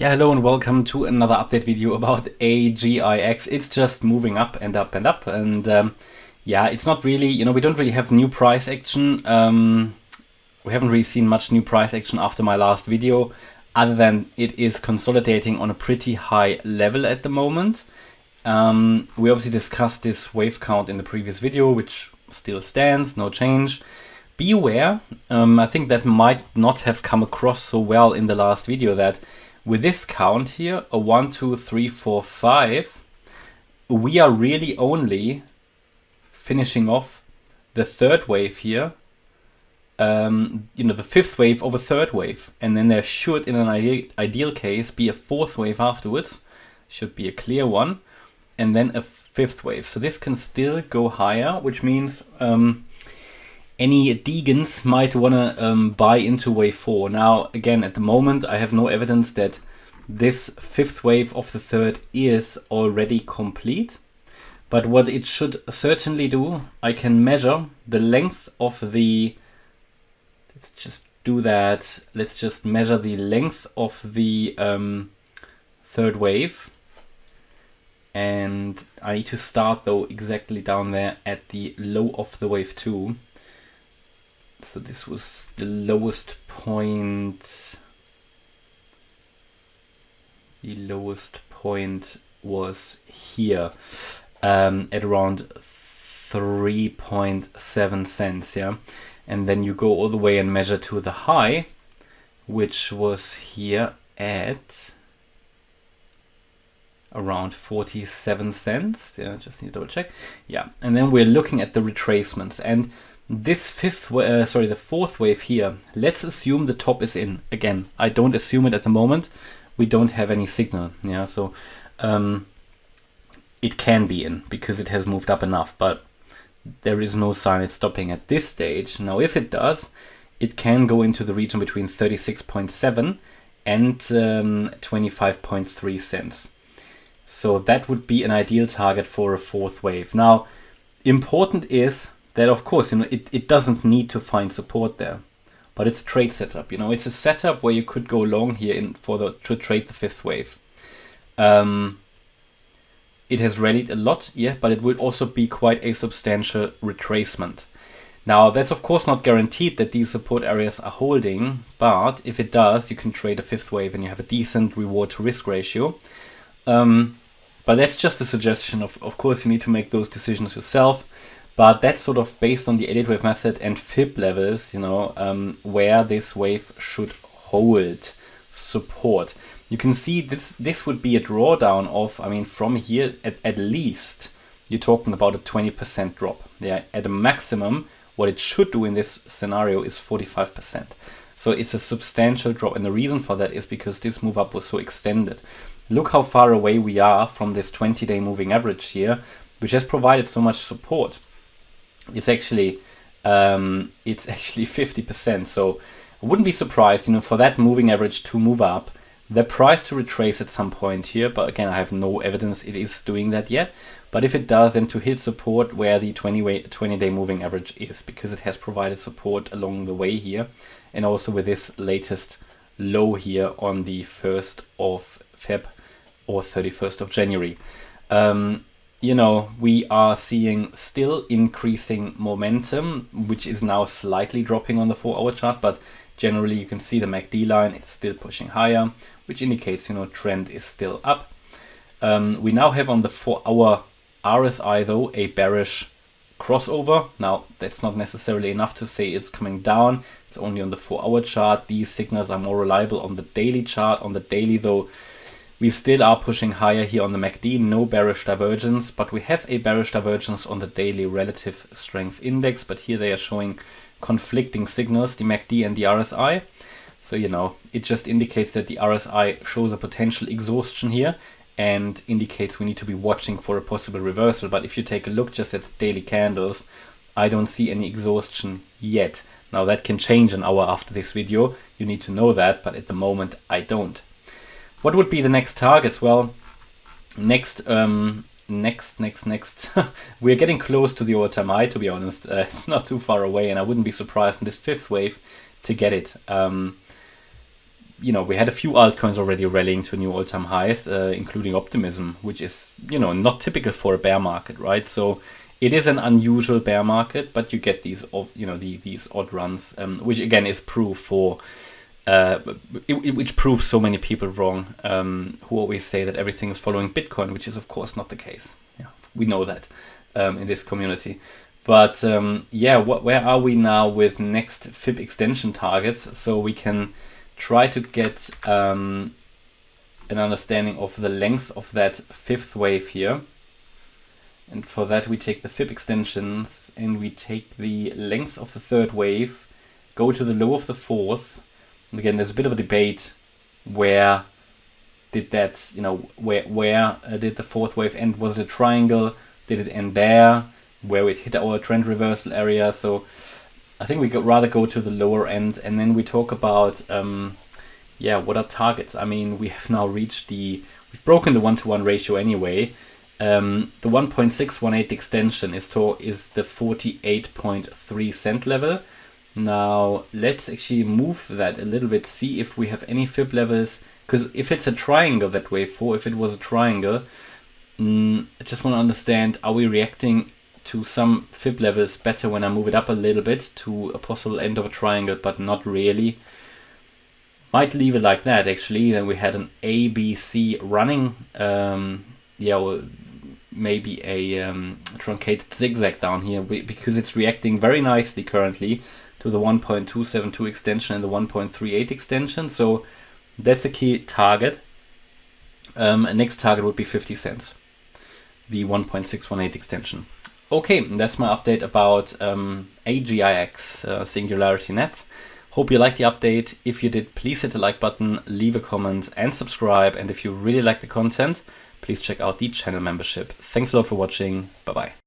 Yeah, hello and welcome to another update video about AGIX. It's just moving up and up and up, and yeah, it's not really, we don't really have new price action. We haven't really seen much new price action after my last video, other than it is consolidating on a pretty high level at the moment. We obviously discussed this wave count in the previous video, which still stands, no change. Be aware, I think that might not have come across so well in the last video, that with this count here, a 1, 2, 3, 4, 5, we are really only finishing off the third wave here, the fifth wave of a third wave. And then there should, in an ideal case, be a fourth wave afterwards, should be a clear one, and then a fifth wave. So this can still go higher, which means any Deegans might want to buy into wave 4. Now, again, at the moment, I have no evidence that this fifth wave of the third is already complete. But what it should certainly do, I can measure the length of the... Let's just do that. Let's just measure the length of the third wave. And I need to start, though, exactly down there at the low of the wave 2. So this was the lowest point. The lowest point was here at around 3.7 cents, yeah. And then you go all the way and measure to the high, which was here at around 47 cents. Yeah, just need to double check. Yeah, and then we're looking at the retracements, and this the fourth wave here, let's assume the top is in. Again, I don't assume it at the moment. We don't have any signal. Yeah, so it can be in because it has moved up enough, but there is no sign it's stopping at this stage. Now, if it does, it can go into the region between 36.7 and 25.3 cents. So that would be an ideal target for a fourth wave. Now, important is that, of course, it doesn't need to find support there, but it's a trade setup. It's a setup where you could go long here to trade the fifth wave. It has rallied a lot, yeah, but it will also be quite a substantial retracement. Now, that's of course not guaranteed that these support areas are holding, but if it does, you can trade a fifth wave and you have a decent reward to risk ratio. But that's just a suggestion. Of course, you need to make those decisions yourself. But that's sort of based on the Elliott wave method and Fib levels, where this wave should hold support. You can see this would be a drawdown of, from here at least, you're talking about a 20% drop. Yeah, at a maximum, what it should do in this scenario is 45%. So it's a substantial drop. And the reason for that is because this move up was so extended. Look how far away we are from this 20-day moving average here, which has provided so much support. It's actually 50%. So I wouldn't be surprised, for that moving average to move up, the price to retrace at some point here. But again, I have no evidence it is doing that yet. But if it does, then to hit support where the 20-day moving average is, because it has provided support along the way here, and also with this latest low here on the 1st of Feb or 31st of January. We are seeing still increasing momentum, which is now slightly dropping on the 4-hour chart, but generally you can see the MACD line, it's still pushing higher, which indicates, trend is still up. We now have on the 4-hour RSI, though, a bearish crossover. Now, that's not necessarily enough to say it's coming down. It's only on the 4-hour chart. These signals are more reliable on the daily chart. On the daily, though, we still are pushing higher here on the MACD, no bearish divergence, but we have a bearish divergence on the daily relative strength index, but here they are showing conflicting signals, the MACD and the RSI. So, it just indicates that the RSI shows a potential exhaustion here and indicates we need to be watching for a possible reversal. But if you take a look just at the daily candles, I don't see any exhaustion yet. Now, that can change an hour after this video. You need to know that, but at the moment, I don't. What would be the next targets? Well, next. We're getting close to the all-time high, to be honest. It's not too far away, and I wouldn't be surprised in this fifth wave to get it. we had a few altcoins already rallying to new all-time highs, including Optimism, which is, not typical for a bear market, right? So it is an unusual bear market, but you get these, these odd runs, which again is proof for, which proves so many people wrong, who always say that everything is following Bitcoin, which is of course not the case. Yeah, we know that in this community. But where are we now with next FIB extension targets? So we can try to get an understanding of the length of that fifth wave here. And for that, we take the FIB extensions and we take the length of the third wave, go to the low of the fourth. And again, there's a bit of a debate where did that, where did the fourth wave end? Was it a triangle? Did it end there, where it hit our trend reversal area? So I think we could rather go to the lower end, and then we talk about, what are targets? I mean, we have now reached we've broken the 1-to-1 ratio anyway. The 1.618 extension is the 48.3 cent level. Now let's actually move that a little bit, see if we have any FIB levels, because if it's a triangle, that wave 4, if it was a triangle, I just want to understand, are we reacting to some FIB levels better when I move it up a little bit to a possible end of a triangle, but not really. Might leave it like that actually. Then we had an ABC running, maybe a truncated zigzag down here, because it's reacting very nicely currently to the 1.272 extension and the 1.38 extension. So that's a key target. Next target would be 50 cents, the 1.618 extension. Okay, that's my update about AGIX Singularity Net. Hope you liked the update. If you did, please hit the like button, leave a comment and subscribe. And if you really like the content, please check out the channel membership. Thanks a lot for watching. Bye-bye.